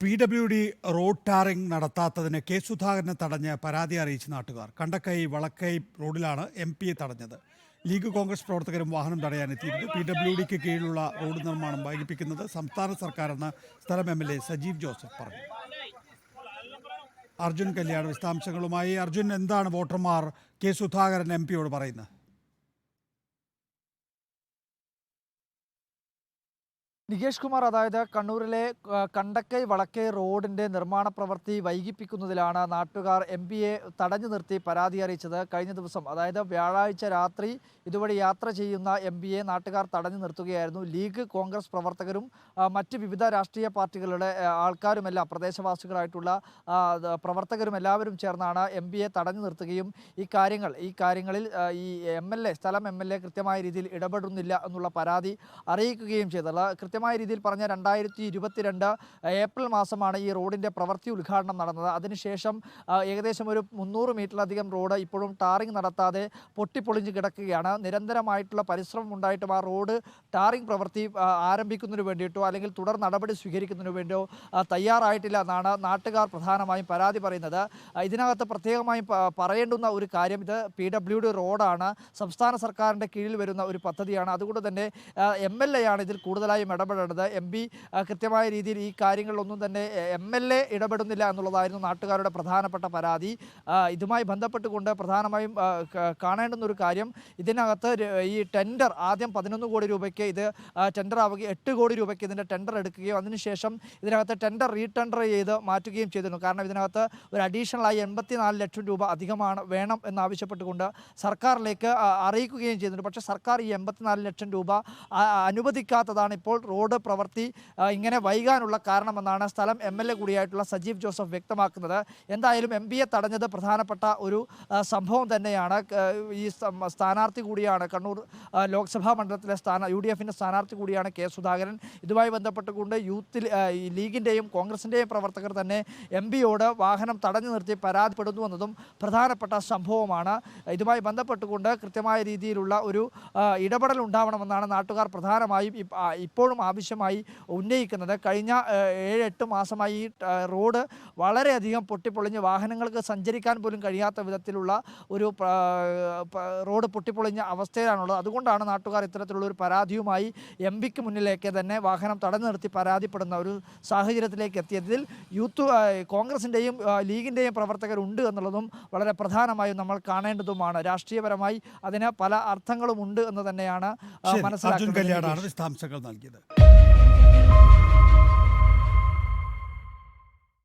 PWD road tarring നടത്താത്തതിന് K സുധാകരനെ തടഞ്ഞ് പരാതി അറിയിച്ച നാട്ടുകാർ കണ്ടക്കൈ വളക്കൈ റോഡിലാണ് MP തടഞ്ഞത്. ലീഗ് കോൺഗ്രസ് പ്രവർത്തകരും വാഹനം തടയാനെത്തിയിരുന്നു. PWDക്ക് കീഴിലുള്ള റോഡ് നിർമ്മാണം വൈകിപ്പിക്കുന്നത് സംസ്ഥാന സർക്കാരെന്ന് സ്ഥലം MLA സജീവ് ജോസഫ് പറഞ്ഞു. അർജുൻ കല്യാൺ വിശദാംശങ്ങളുമായി. അർജുൻ, എന്താണ് വോട്ടർമാർ കെ സുധാകരൻ MPയോട് പറയുന്നത്? നികേഷ് കുമാർ, അതായത് കണ്ണൂരിലെ കണ്ടക്കൈ വളക്കൈ റോഡിൻ്റെ നിർമ്മാണ പ്രവൃത്തി വൈകിപ്പിക്കുന്നതിലാണ് നാട്ടുകാർ MPയെ തടഞ്ഞു നിർത്തി പരാതി അറിയിച്ചത്. കഴിഞ്ഞ ദിവസം, അതായത് വ്യാഴാഴ്ച രാത്രി ഇതുവഴി യാത്ര ചെയ്യുന്ന MPയെ നാട്ടുകാർ തടഞ്ഞു നിർത്തുകയായിരുന്നു. ലീഗ് കോൺഗ്രസ് പ്രവർത്തകരും മറ്റ് വിവിധ രാഷ്ട്രീയ പാർട്ടികളുടെ ആൾക്കാരുമെല്ലാം, പ്രദേശവാസികളായിട്ടുള്ള പ്രവർത്തകരും എല്ലാവരും ചേർന്നാണ് MPയെ തടഞ്ഞു നിർത്തുകയും ഈ കാര്യങ്ങളിൽ ഈ സ്ഥലം MLA കൃത്യമായ രീതിയിൽ ഇടപെടുന്നില്ല എന്നുള്ള പരാതി അറിയിക്കുകയും ചെയ്തത്. കൃത്യമായ രീതിയിൽ പറഞ്ഞ 2022 ഏപ്രിൽ മാസമാണ് ഈ റോഡിൻ്റെ പ്രവൃത്തി ഉദ്ഘാടനം നടന്നത്. അതിനുശേഷം ഏകദേശം ഒരു 300 മീറ്ററിലധികം റോഡ് ഇപ്പോഴും ടാറിംഗ് നടത്താതെ പൊട്ടിപ്പൊളിഞ്ഞ് കിടക്കുകയാണ്. നിരന്തരമായിട്ടുള്ള പരിശ്രമം ഉണ്ടായിട്ടും ആ റോഡ് ടാറിംഗ് പ്രവൃത്തി ആരംഭിക്കുന്നതിന് വേണ്ടിയിട്ടോ അല്ലെങ്കിൽ തുടർ നടപടി സ്വീകരിക്കുന്നതിന് വേണ്ടിയോ തയ്യാറായിട്ടില്ല എന്നാണ് നാട്ടുകാർ പ്രധാനമായും പരാതി പറയുന്നത്. ഇതിനകത്ത് പ്രത്യേകമായും പറയേണ്ടുന്ന ഒരു കാര്യം, ഇത് PWD റോഡാണ്, സംസ്ഥാന സർക്കാരിൻ്റെ കീഴിൽ വരുന്ന ഒരു പദ്ധതിയാണ്. അതുകൊണ്ട് തന്നെ MLA ആണ് ഇതിൽ കൂടുതലായും ഇടപെടേണ്ടത്. MP കൃത്യമായ രീതിയിൽ ഈ കാര്യങ്ങളിലൊന്നും തന്നെ MLA ഇടപെടുന്നില്ല എന്നുള്ളതായിരുന്നു നാട്ടുകാരുടെ പ്രധാനപ്പെട്ട പരാതി. ഇതുമായി ബന്ധപ്പെട്ടുകൊണ്ട് പ്രധാനമായും കാണേണ്ടുന്ന ഒരു കാര്യം, ഇതിനകത്ത് ഈ ടെൻഡർ ആദ്യം 11 കോടി രൂപയ്ക്ക് ഇത് ടെൻഡർ ആവുകയും 8 കോടി രൂപയ്ക്ക് ഇതിൻ്റെ ടെൻഡർ എടുക്കുകയും അതിനുശേഷം ഇതിനകത്ത് ടെൻഡർ റീടെൻഡർ ചെയ്ത് മാറ്റുകയും ചെയ്തിരുന്നു. കാരണം ഇതിനകത്ത് ഒരു അഡീഷണലായി 84 ലക്ഷം രൂപ അധികമാണ് വേണം എന്നാവശ്യപ്പെട്ടുകൊണ്ട് സർക്കാരിലേക്ക് അറിയിക്കുകയും ചെയ്തിട്ടുണ്ട്. പക്ഷേ സർക്കാർ ഈ 84 ലക്ഷം രൂപ അനുവദിക്കാത്തതാണ് ഇപ്പോൾ റോഡ് പ്രവൃത്തി ഇങ്ങനെ വൈകാനുള്ള കാരണമെന്നാണ് സ്ഥലം MLA കൂടിയായിട്ടുള്ള സജീവ് ജോസഫ് വ്യക്തമാക്കുന്നത്. എന്തായാലും MPയെ തടഞ്ഞത് പ്രധാനപ്പെട്ട ഒരു സംഭവം തന്നെയാണ്. ഈ സ്ഥാനാർത്ഥി കൂടിയാണ്, കണ്ണൂർ ലോക്സഭാ മണ്ഡലത്തിലെ UDFൻ്റെ സ്ഥാനാർത്ഥി കൂടിയാണ് കെ സുധാകരൻ. ഇതുമായി ബന്ധപ്പെട്ടുകൊണ്ട് ലീഗിൻ്റെയും കോൺഗ്രസിൻ്റെയും പ്രവർത്തകർ തന്നെ MPയോട് വാഹനം തടഞ്ഞു നിർത്തി പരാതിപ്പെടുന്നുവെന്നതും പ്രധാനപ്പെട്ട സംഭവമാണ്. ഇതുമായി ബന്ധപ്പെട്ടുകൊണ്ട് കൃത്യമായ രീതിയിലുള്ള ഒരു ഇടപെടൽ ഉണ്ടാവണമെന്നാണ് നാട്ടുകാർ പ്രധാനമായും ഇപ്പോഴും ആവശ്യമായി ഉന്നയിക്കുന്നത്. കഴിഞ്ഞ 7-8 മാസമായി ഈ റോഡ് വളരെയധികം പൊട്ടിപ്പൊളിഞ്ഞ് വാഹനങ്ങൾക്ക് സഞ്ചരിക്കാൻ പോലും കഴിയാത്ത വിധത്തിലുള്ള ഒരു റോഡ് പൊട്ടിപ്പൊളിഞ്ഞ അവസ്ഥയിലാണുള്ളത്. അതുകൊണ്ടാണ് നാട്ടുകാർ ഇത്തരത്തിലുള്ള ഒരു പരാതിയുമായി MPക്ക് മുന്നിലേക്ക് തന്നെ വാഹനം തടഞ്ഞു നിർത്തി പരാതിപ്പെടുന്ന ഒരു സാഹചര്യത്തിലേക്ക് എത്തിയതിൽ കോൺഗ്രസിൻ്റെയും ലീഗിൻ്റെയും പ്രവർത്തകരുണ്ട് എന്നുള്ളതും വളരെ പ്രധാനമായും നമ്മൾ കാണേണ്ടതുമാണ്. രാഷ്ട്രീയപരമായി അതിന് പല അർത്ഥങ്ങളും ഉണ്ട് എന്ന് തന്നെയാണ് മനസ്സിലാക്കുന്നത്. വിശദാംശങ്ങൾ നൽകിയത്.